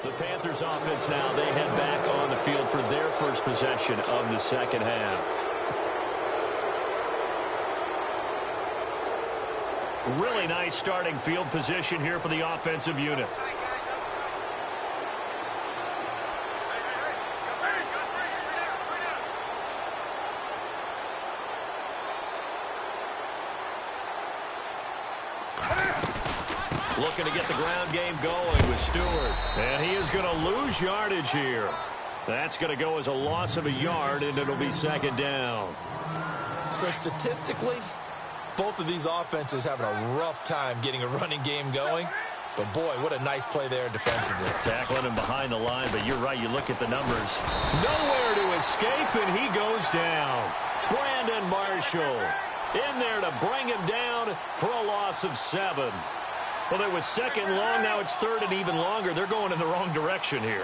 The Panthers offense now, they head back on the field for their first possession of the second half. Really nice starting field position here for the offensive unit. Looking to get the ground game going with Stewart. And he is going to lose yardage here. That's going to go as a loss of a yard, and it'll be second down. So statistically, both of these offenses having a rough time getting a running game going. But, boy, what a nice play there defensively. Tackling him behind the line, but you're right. You look at the numbers. Nowhere to escape, and he goes down. Brandon Marshall in there to bring him down for a loss of 7. Well, it was second long. Now it's third and even longer. They're going in the wrong direction here.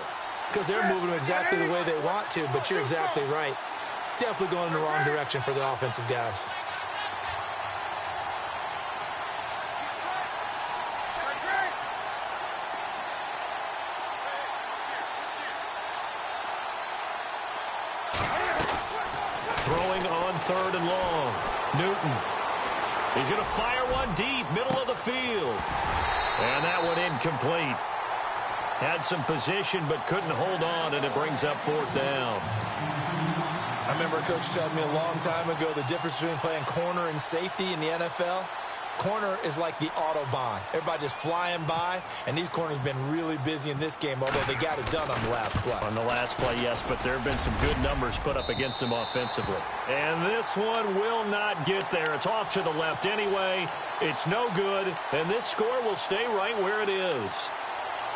Because they're moving exactly the way they want to, but you're exactly right. Definitely going in the wrong direction for the offensive guys. Throwing on third and long. Newton. He's going to fire one deep, middle of the field. And that one incomplete. Had some position but couldn't hold on, and it brings up fourth down. I remember a coach telling me a long time ago the difference between playing corner and safety in the NFL. Corner is like the Autobahn. Everybody just flying by, and these corners have been really busy in this game, although they got it done on the last play. On the last play, yes, but there have been some good numbers put up against them offensively. And this one will not get there. It's off to the left anyway. It's no good, and this score will stay right where it is.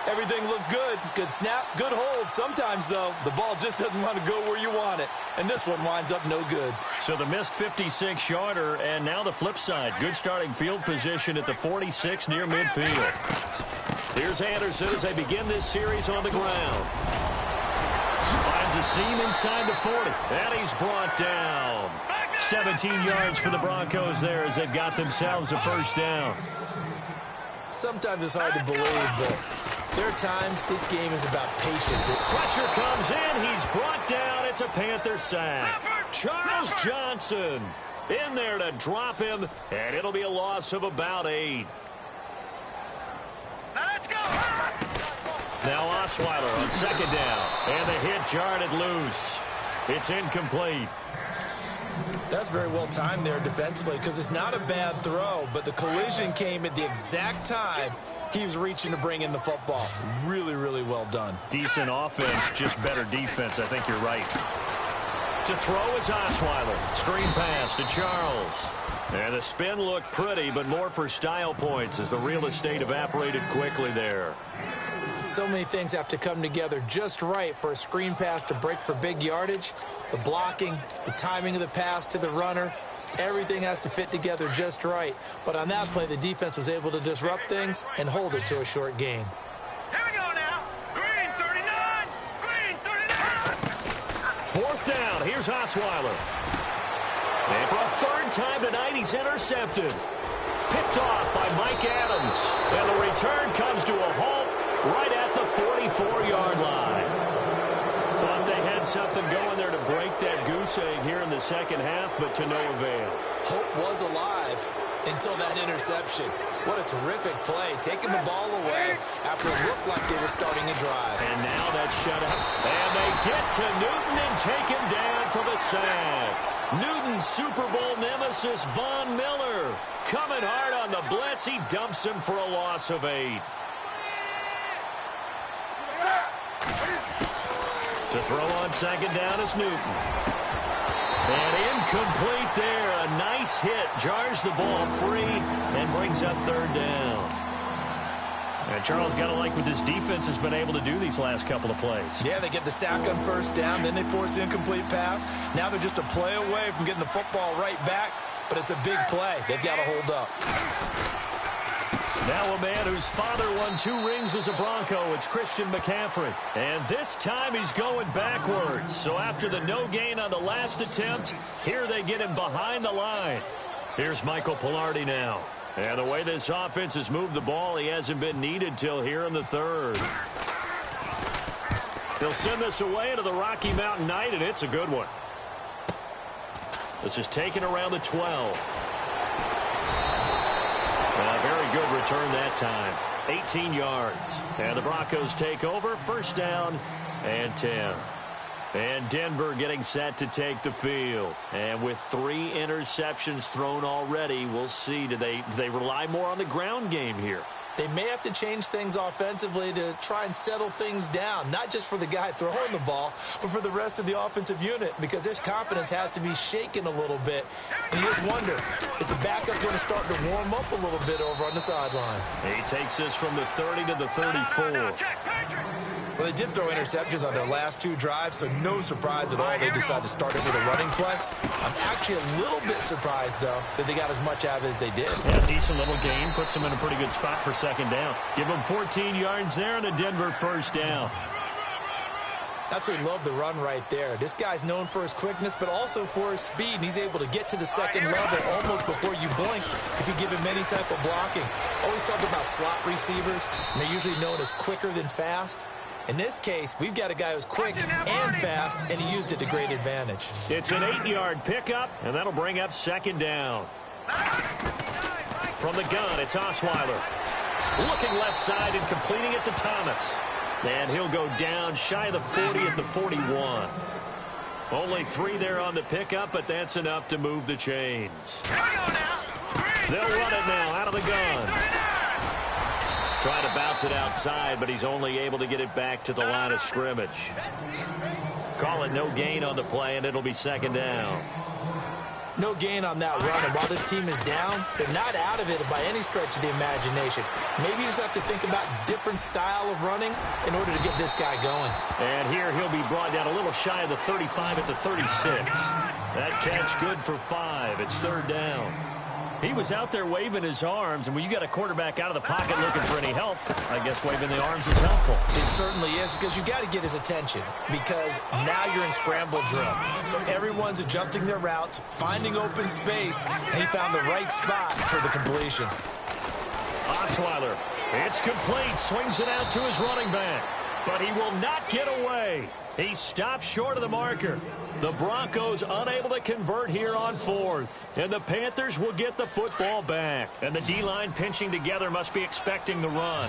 Everything looked good. Good snap, good hold. Sometimes, though, the ball just doesn't want to go where you want it. And this one winds up no good. So the missed 56-yarder, and now the flip side. Good starting field position at the 46 near midfield. Here's Anderson as they begin this series on the ground. Finds a seam inside the 40. And he's brought down. 17 yards for the Broncos there as they've got themselves a first down. Sometimes it's hard to believe, but there are times this game is about patience. Pressure comes in. He's brought down. It's a Panther sack. Charles Johnson in there to drop him, and it'll be a loss of about 8. Let's go. Now Osweiler on second down, and the hit jarred it loose. It's incomplete. That's very well timed there defensively because it's not a bad throw, but the collision came at the exact time he was reaching to bring in the football. Really, really well done. Decent offense, just better defense. I think you're right. To throw is Osweiler. Screen pass to Charles. And the spin looked pretty, but more for style points as the real estate evaporated quickly there. So many things have to come together just right for a screen pass to break for big yardage. The blocking, the timing of the pass to the runner, everything has to fit together just right. But on that play, the defense was able to disrupt things and hold it to a short gain. Here we go now. Green 39. Green 39. Fourth down. Here's Osweiler. And for a third time tonight, he's intercepted. Picked off by Mike Adams. And the return comes to a halt right at the 44-yard line. Thought they had something going there to break that goose egg here in the second half, but to no avail. Hope was alive until that interception. What a terrific play, taking the ball away after it looked like they were starting a drive. And now that's shut up. And they get to Newton and take him down for the sack. Newton's Super Bowl nemesis, Von Miller, coming hard on the blitz. He dumps him for a loss of 8. To throw on second down is Newton. And incomplete there. A nice hit. Jars the ball free and brings up third down. And Charles, got to like what this defense has been able to do these last couple of plays. Yeah, they get the sack on first down, then they force the incomplete pass. Now they're just a play away from getting the football right back, but it's a big play. They've got to hold up. Now a man whose father won 2 rings as a Bronco, it's Christian McCaffrey. And this time he's going backwards. So after the no gain on the last attempt, here they get him behind the line. Here's Michael Pilardi now. And the way this offense has moved the ball, he hasn't been needed till here in the third. They'll send this away into the Rocky Mountain night, and it's a good one. This is taken around the 12. A very good return that time. 18 yards. And the Broncos take over. First down and 10. And Denver getting set to take the field. And with 3 interceptions thrown already, we'll see. Do they rely more on the ground game here? They may have to change things offensively to try and settle things down, not just for the guy throwing the ball, but for the rest of the offensive unit, because their confidence has to be shaken a little bit. And you just wonder, is the backup going to start to warm up a little bit over on the sideline? He takes this from the 30 to the 34. Well, they did throw interceptions on their last 2 drives, so no surprise at all they decided to start it with a running play. I'm actually a little bit surprised, though, that they got as much out of it as they did. Yeah, decent little gain. Puts them in a pretty good spot for second down. Give them 14 yards there and a Denver first down. Absolutely love the run right there. This guy's known for his quickness, but also for his speed, and he's able to get to the second level almost before you blink if you give him any type of blocking. Always talk about slot receivers, and they're usually known as quicker than fast. In this case, we've got a guy who's quick and fast, and he used it to great advantage. It's an 8-yard pickup, and that'll bring up second down. From the gun, it's Osweiler. Looking left side and completing it to Thomas. And he'll go down shy of the 40 at the 41. Only 3 there on the pickup, but that's enough to move the chains. They'll run it now out of the gun. Trying to bounce it outside, but he's only able to get it back to the line of scrimmage. Call it no gain on the play, and it'll be second down. No gain on that run, and while this team is down, they're not out of it by any stretch of the imagination. Maybe you just have to think about different style of running in order to get this guy going. And here he'll be brought down a little shy of the 35 at the 36. That catch good for 5. It's third down. He was out there waving his arms, and when you got a quarterback out of the pocket looking for any help, I guess waving the arms is helpful. It certainly is, because you got to get his attention, because now you're in scramble drill. So everyone's adjusting their routes, finding open space, and he found the right spot for the completion. Osweiler, it's complete, swings it out to his running back, but he will not get away. He stops short of the marker. The Broncos unable to convert here on 4th. And the Panthers will get the football back. And the D-line pinching together must be expecting the run.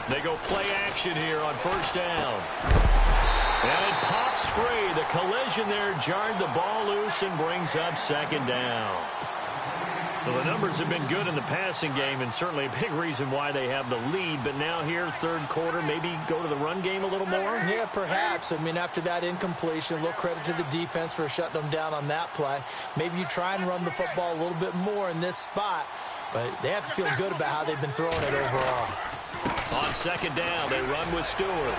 They go play action here on first down. And it pops free. The collision there jarred the ball loose and brings up second down. Well, the numbers have been good in the passing game, and certainly a big reason why they have the lead. But now here, third quarter, maybe go to the run game a little more? Yeah, perhaps. I mean, after that incompletion, a little credit to the defense for shutting them down on that play. Maybe you try and run the football a little bit more in this spot, but they have to feel good about how they've been throwing it overall. On second down, they run with Stewart.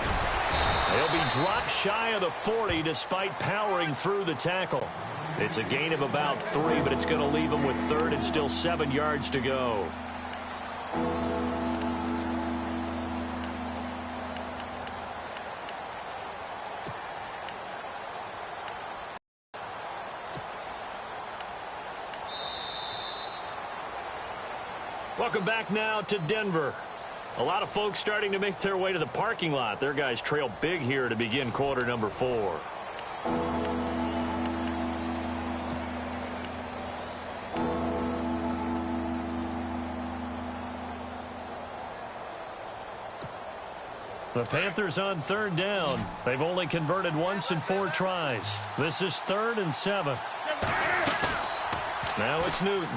He'll be dropped shy of the 40 despite powering through the tackle. It's a gain of about 3, but it's going to leave him with third and still 7 yards to go. Welcome back now to Denver. A lot of folks starting to make their way to the parking lot. Their guys trail big here to begin quarter number 4. The Panthers on third down. They've only converted once in 4 tries. This is 3rd and 7. Now it's Newton.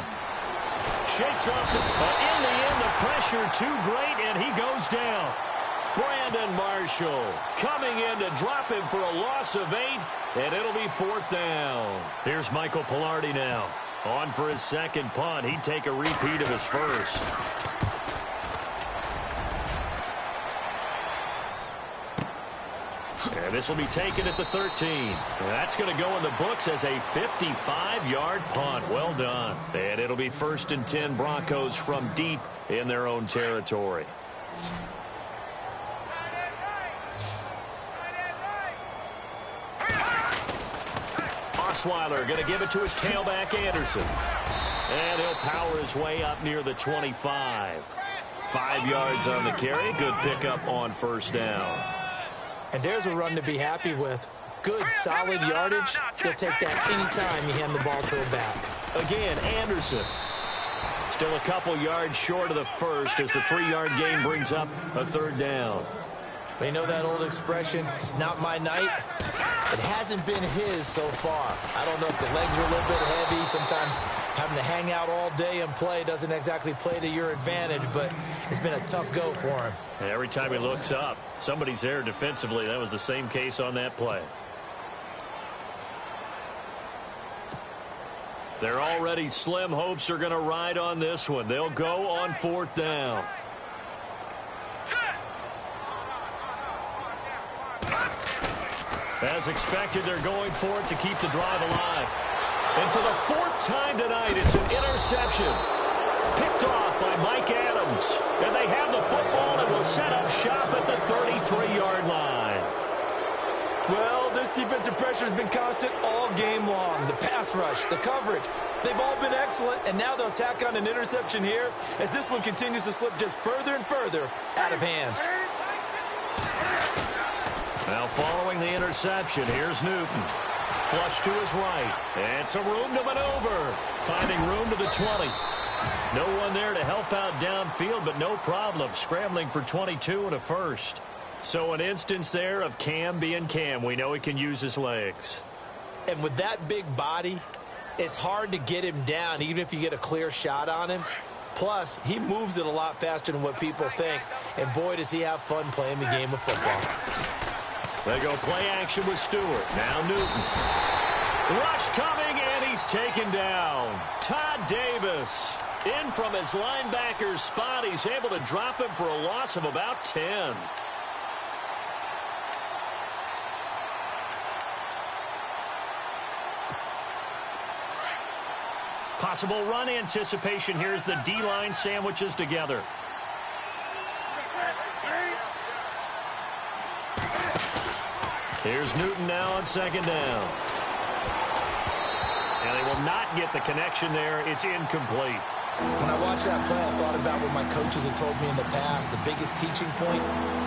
Shakes off but in the end, the pressure too great, and he goes down. Brandon Marshall coming in to drop him for a loss of 8, and it'll be 4th down. Here's Michael Pilardi now. On for his second punt. He'd take a repeat of his first. And this will be taken at the 13. That's going to go in the books as a 55-yard punt. Well done. And it'll be 1st and 10 Broncos from deep in their own territory. Osweiler going to give it to his tailback, Anderson. And he'll power his way up near the 25. 5 yards on the carry. Good pickup on first down. And there's a run to be happy with. Good, solid yardage. He'll take that anytime you hand the ball to a back. Again, Anderson. Still a couple yards short of the first as the 3-yard gain brings up a third down. You know that old expression, it's not my night? It hasn't been his so far. I don't know if the legs are a little bit heavy. Sometimes having to hang out all day and play doesn't exactly play to your advantage, but it's been a tough go for him. And every time he looks up, somebody's there defensively. That was the same case on that play. Their already slim hopes are going to ride on this one. They'll go on fourth down. As expected, they're going for it to keep the drive alive. And for the 4th time tonight, it's an interception. Picked off by Mike Adams. And they have the football and will set up shop at the 33-yard line. Well, this defensive pressure has been constant all game long. The pass rush, the coverage, they've all been excellent, and now they'll tack on an interception here as this one continues to slip just further and further out of hand. Now following the interception, here's Newton. Flush to his right, and some room to maneuver. Finding room to the 20. No one there to help out downfield, but no problem. Scrambling for 22 and a first. So an instance there of Cam being Cam. We know he can use his legs. And with that big body, it's hard to get him down, even if you get a clear shot on him. Plus, he moves it a lot faster than what people think. And boy, does he have fun playing the game of football. They go play action with Stewart. Now Newton. Rush coming, and he's taken down. Todd Davis in from his linebacker spot. He's able to drop him for a loss of about 10. Possible run anticipation here as the D-line sandwiches together. Here's Newton now on second down. And they will not get the connection there. It's incomplete. When I watched that play, I thought about what my coaches had told me in the past. The biggest teaching point,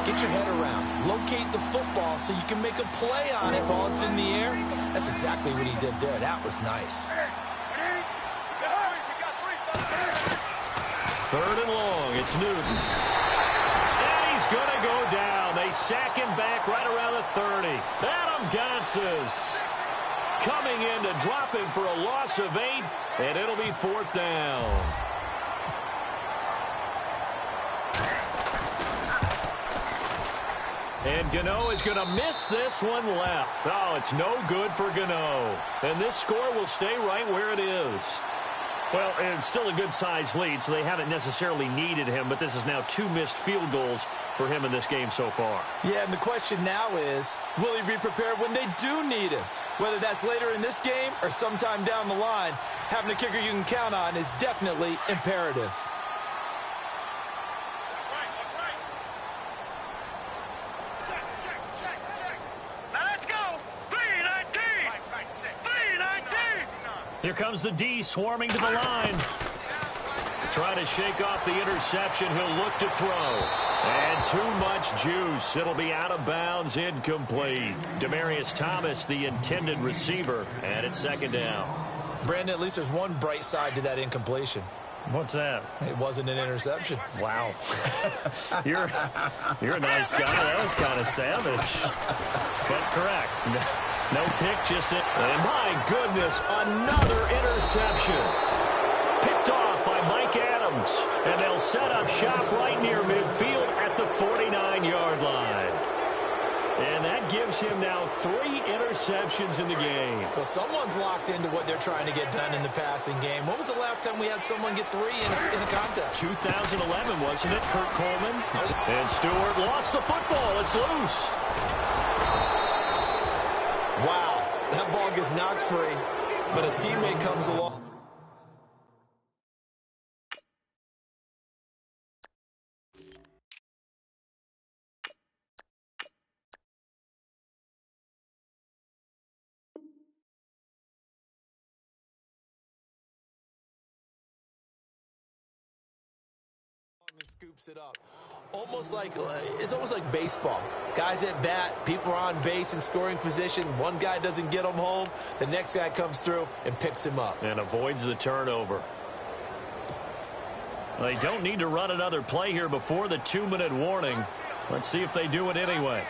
get your head around. Locate the football so you can make a play on it while it's in the air. That's exactly what he did there. That was nice. Third and long, it's Newton. And he's going to go down. They sack him back right around the 30. Adam Gonzalez coming in to drop him for a loss of 8, and it'll be fourth down. And Gano is going to miss this one left. Oh, it's no good for Gano. And this score will stay right where it is. Well, it's still a good-sized lead, so they haven't necessarily needed him, but this is now 2 missed field goals for him in this game so far. Yeah, and the question now is, will he be prepared when they do need him? Whether that's later in this game or sometime down the line, having a kicker you can count on is definitely imperative. Here comes the D swarming to the line. Trying to shake off the interception. He'll look to throw. And too much juice. It'll be out of bounds, incomplete. Demaryius Thomas, the intended receiver, and it's second down. Brandon, at least there's one bright side to that incompletion. What's that? It wasn't an interception. Wow. You're a nice guy. That was kind of savage. But correct. No pick, just it. And my goodness, another interception. Picked off by Mike Adams. And they'll set up shop right near midfield at the 49-yard line. And that gives him now 3 interceptions in the game. Well, someone's locked into what they're trying to get done in the passing game. When was the last time we had someone get 3 in a contest? 2011, wasn't it, Kurt Coleman? And Stewart lost the football. It's loose. Wow, that ball gets knocked free, but a teammate comes along. scoops it up. It's almost like baseball. Guys at bat, people are on base in scoring position. One guy doesn't get him home. The next guy comes through and picks him up. And avoids the turnover. They don't need to run another play here before the 2-minute warning. Let's see if they do it anyway.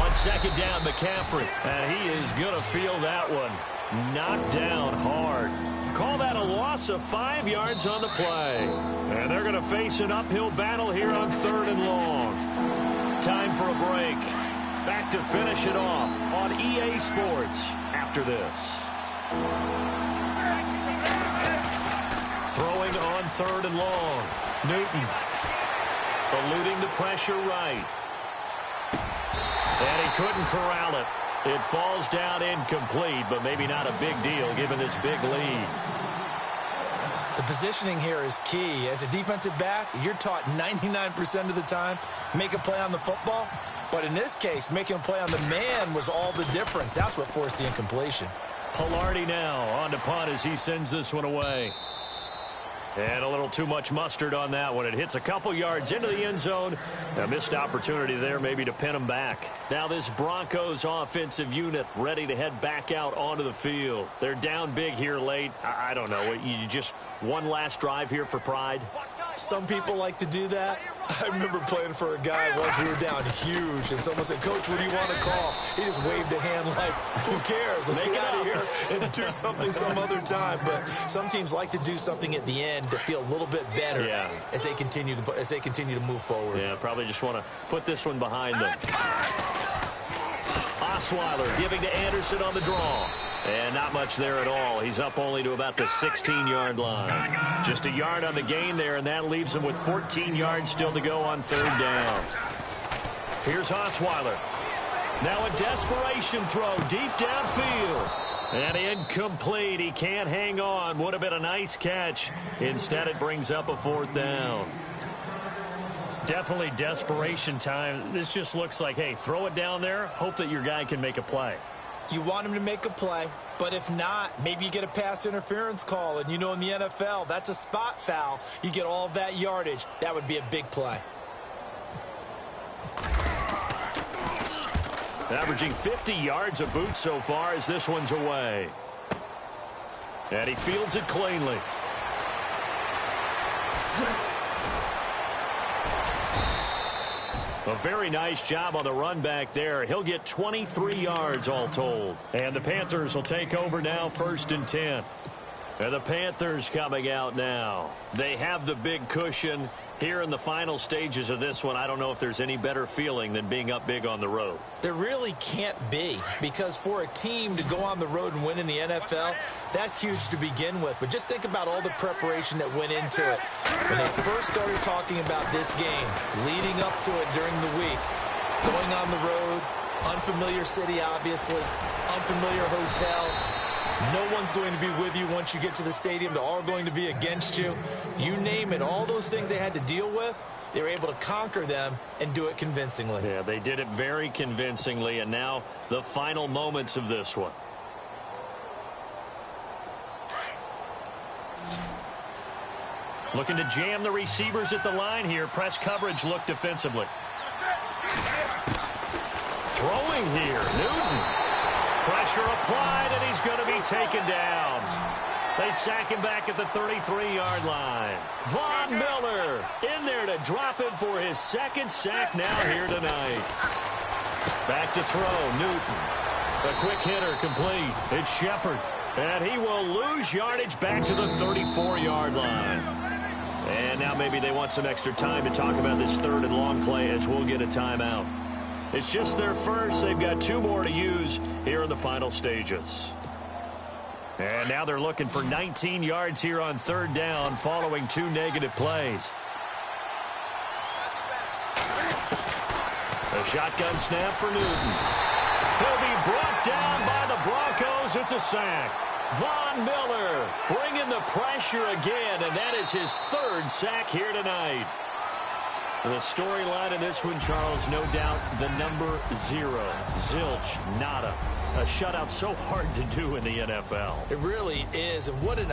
On second down, McCaffrey. And he is going to feel that one. Knocked down hard. Call that a loss of 5 yards on the play. And they're going to face an uphill battle here on 3rd and long. Time for a break. Back to finish it off on EA Sports after this. Throwing on 3rd and long. Newton. Eluding the pressure right. And he couldn't corral it. It falls down incomplete, but maybe not a big deal given this big lead. The positioning here is key. As a defensive back, you're taught 99% of the time, make a play on the football. But in this case, making a play on the man was all the difference. That's what forced the incompletion. Pilardi now on to punt as he sends this one away. And a little too much mustard on that one. It hits a couple yards into the end zone. A missed opportunity there maybe to pin him back. Now this Broncos offensive unit ready to head back out onto the field. They're down big here late. I don't know. You just one last drive here for pride? Some people like to do that. I remember playing for a guy once. We were down huge, and someone said, "Coach, what do you want to call?" He just waved a hand like, "Who cares? Let's get out of here and do something some other time." But some teams like to do something at the end to feel a little bit better as they continue to move forward. Yeah, probably just want to put this one behind them. Osweiler giving to Anderson on the draw. And not much there at all. He's up only to about the 16-yard line. Just a yard on the gain there, and that leaves him with 14 yards still to go on 3rd down. Here's Osweiler. Now a desperation throw deep downfield. And incomplete. He can't hang on. Would have been a nice catch. Instead, it brings up a 4th down. Definitely desperation time. This just looks like, hey, throw it down there. Hope that your guy can make a play. You want him to make a play, but if not, maybe you get a pass interference call. And you know in the NFL, that's a spot foul. You get all of that yardage. That would be a big play. Averaging 50 yards a boot so far as this one's away. And he fields it cleanly. A very nice job on the run back there. He'll get 23 yards all told. And the Panthers will take over now 1st and 10. And the Panthers coming out now. They have the big cushion. Here in the final stages of this one, I don't know if there's any better feeling than being up big on the road. There really can't be, because for a team to go on the road and win in the NFL, that's huge to begin with. But just think about all the preparation that went into it. When they first started talking about this game, leading up to it during the week, going on the road, unfamiliar city, obviously, unfamiliar hotel. No one's going to be with you once you get to the stadium. They're all going to be against you. You name it, all those things they had to deal with, they were able to conquer them and do it convincingly. Yeah, they did it very convincingly, and now the final moments of this one. Looking to jam the receivers at the line here. Press coverage look defensively. Throwing here, Newton. Pressure applied, and he's going to be taken down. They sack him back at the 33-yard line. Von Miller in there to drop him for his 2nd sack now here tonight. Back to throw, Newton. A quick hitter complete. It's Shepard. And he will lose yardage back to the 34-yard line. And now maybe they want some extra time to talk about this 3rd and long play as we'll get a timeout. It's just their first. They've got 2 more to use here in the final stages. And now they're looking for 19 yards here on 3rd down following 2 negative plays. A shotgun snap for Newton. He'll be brought down by the Broncos. It's a sack. Von Miller bringing the pressure again, and that is his 3rd sack here tonight. The storyline in this one, Charles, no doubt the number 0. Zilch, nada. A shutout so hard to do in the NFL. It really is, and what an